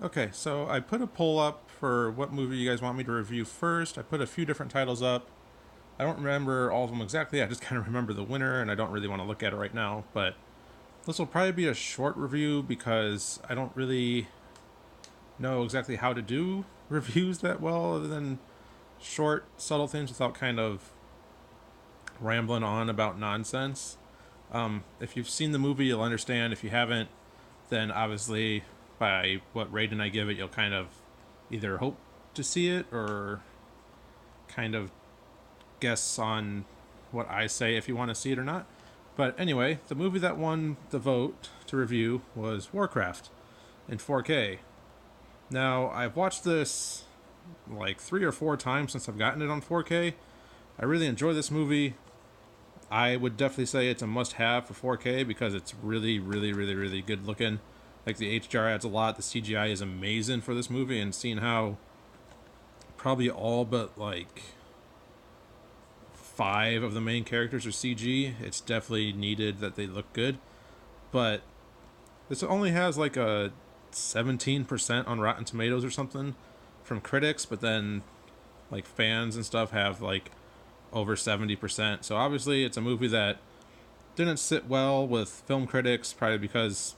Okay, so I put a poll up for what movie you guys want me to review first. I put a few different titles up. I don't remember all of them exactly. I just kind of remember the winner, and I don't really want to look at it right now. But this will probably be a short review because I don't really know exactly how to do reviews that well, other than short, subtle things without kind of rambling on about nonsense. If you've seen the movie, you'll understand. If you haven't, then obviously by what rating I give it, you'll kind of either hope to see it or kind of guess on what I say if you want to see it or not. But anyway, the movie that won the vote to review was Warcraft in 4K. Now, I've watched this like 3 or 4 times since I've gotten it on 4K. I really enjoy this movie. I would definitely say it's a must have for 4K because it's really, really, really, really good looking. Like the HDR adds a lot. The CGI is amazing for this movie, and seeing how probably all but like 5 of the main characters are CG, it's definitely needed that they look good. But this only has like a 17% on Rotten Tomatoes or something from critics, but then like fans and stuff have like over 70%. So obviously it's a movie that didn't sit well with film critics, probably because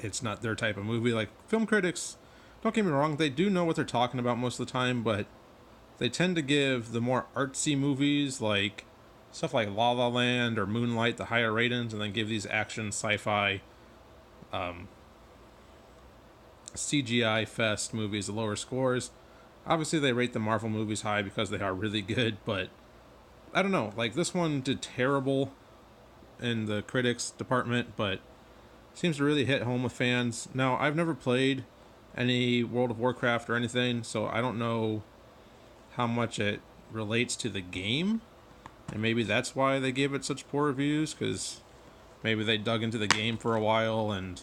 it's not their type of movie. Like film critics, don't get me wrong, they do know what they're talking about most of the time, but they tend to give the more artsy movies like stuff like La La Land or Moonlight the higher ratings, and then give these action sci-fi CGI fest movies the lower scores. Obviously they rate the Marvel movies high because they are really good, but I don't know, like this one did terrible in the critics department, but seems to really hit home with fans. Now, I've never played any World of Warcraft or anything, so I don't know how much it relates to the game, and maybe that's why they gave it such poor reviews, because maybe they dug into the game for a while and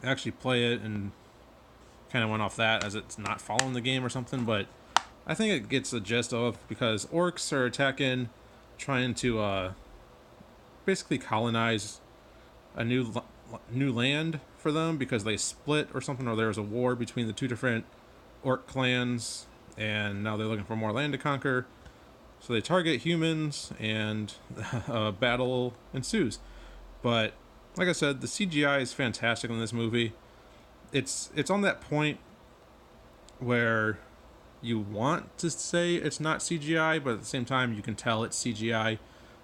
actually play it and kind of went off that as it's not following the game or something. But I think it gets the gist of, because orcs are attacking, trying to basically colonize a new land for them because they split or something, or there was a war between the two different orc clans, and now they're looking for more land to conquer. So they target humans, and a battle ensues. But like I said, the CGI is fantastic in this movie. It's on that point where you want to say it's not CGI, but at the same time you can tell it's CGI.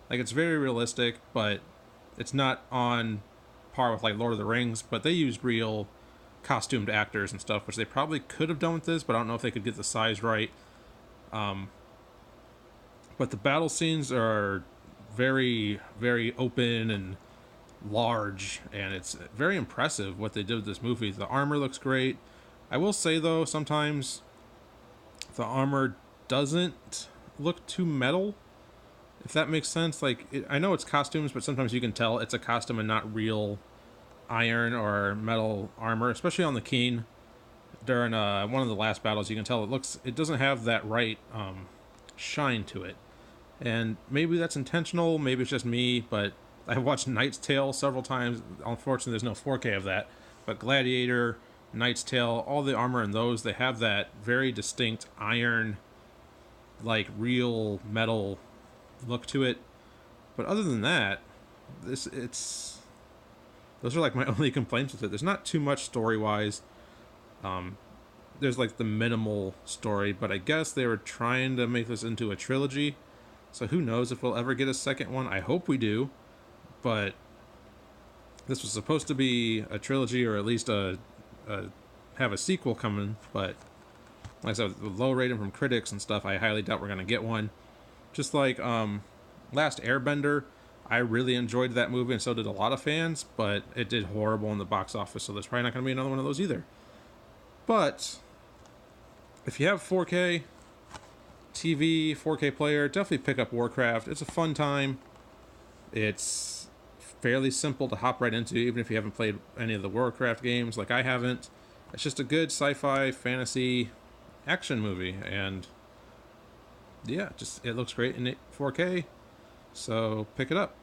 Like it's very realistic, but it's not on par with like Lord of the Rings. But they used real costumed actors and stuff, which they probably could have done with this, but I don't know if they could get the size right. But the battle scenes are very, very open and large, and it's very impressive what they did with this movie. The armor looks great. I will say though, sometimes the armor doesn't look too metal, if that makes sense. Like I know it's costumes, but sometimes you can tell it's a costume and not real iron or metal armor, especially on the Keen. During one of the last battles, you can tell it doesn't have that right shine to it, and maybe that's intentional, maybe it's just me, but I've watched Knight's Tale several times. Unfortunately, there's no 4K of that, but Gladiator, Knight's Tale, all the armor in those, they have that very distinct iron, like real metal look to it. But other than that, this it's those are like my only complaints with it. There's not too much story wise. There's like the minimal story, but I guess they were trying to make this into a trilogy. So who knows if we'll ever get a second one? I hope we do. But this was supposed to be a trilogy, or at least have a sequel coming. But like I said, with low rating from critics and stuff, I highly doubt we're gonna get one. Just like Last Airbender, I really enjoyed that movie, and so did a lot of fans. But it did horrible in the box office, so there's probably not gonna be another one of those either. But if you have 4K TV, 4K player, definitely pick up Warcraft. It's a fun time. It's fairly simple to hop right into, even if you haven't played any of the Warcraft games like I haven't. It's just a good sci-fi fantasy action movie, and yeah, just it looks great in 4K. So pick it up.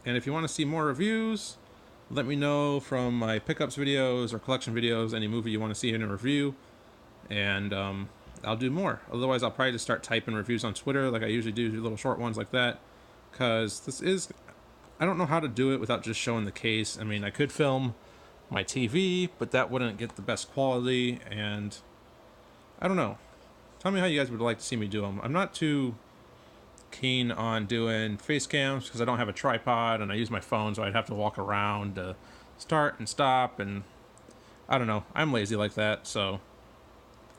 And if you want to see more reviews, Let me know from my pickups videos or collection videos any movie you want to see in a review, and I'll do more. Otherwise, I'll probably just start typing reviews on Twitter like I usually do little short ones like that, because I don't know how to do it without just showing the case. I mean, I could film my TV, but that wouldn't get the best quality, and I don't know. Tell me how you guys would like to see me do them. I'm not too keen on doing face cams because I don't have a tripod and I use my phone, so I'd have to walk around to start and stop, and I don't know. I'm lazy like that, so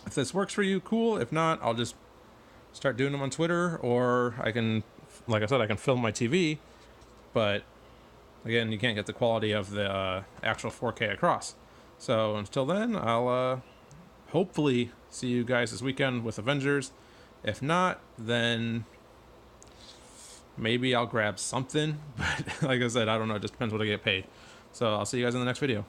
if this works for you, cool. If not, I'll just start doing them on Twitter, or I can, like I said, I can film my TV, but again, you can't get the quality of the actual 4K across. So until then, I'll hopefully see you guys this weekend with Avengers. If not, then maybe I'll grab something. But like I said, I don't know. It just depends what I get paid. So I'll see you guys in the next video.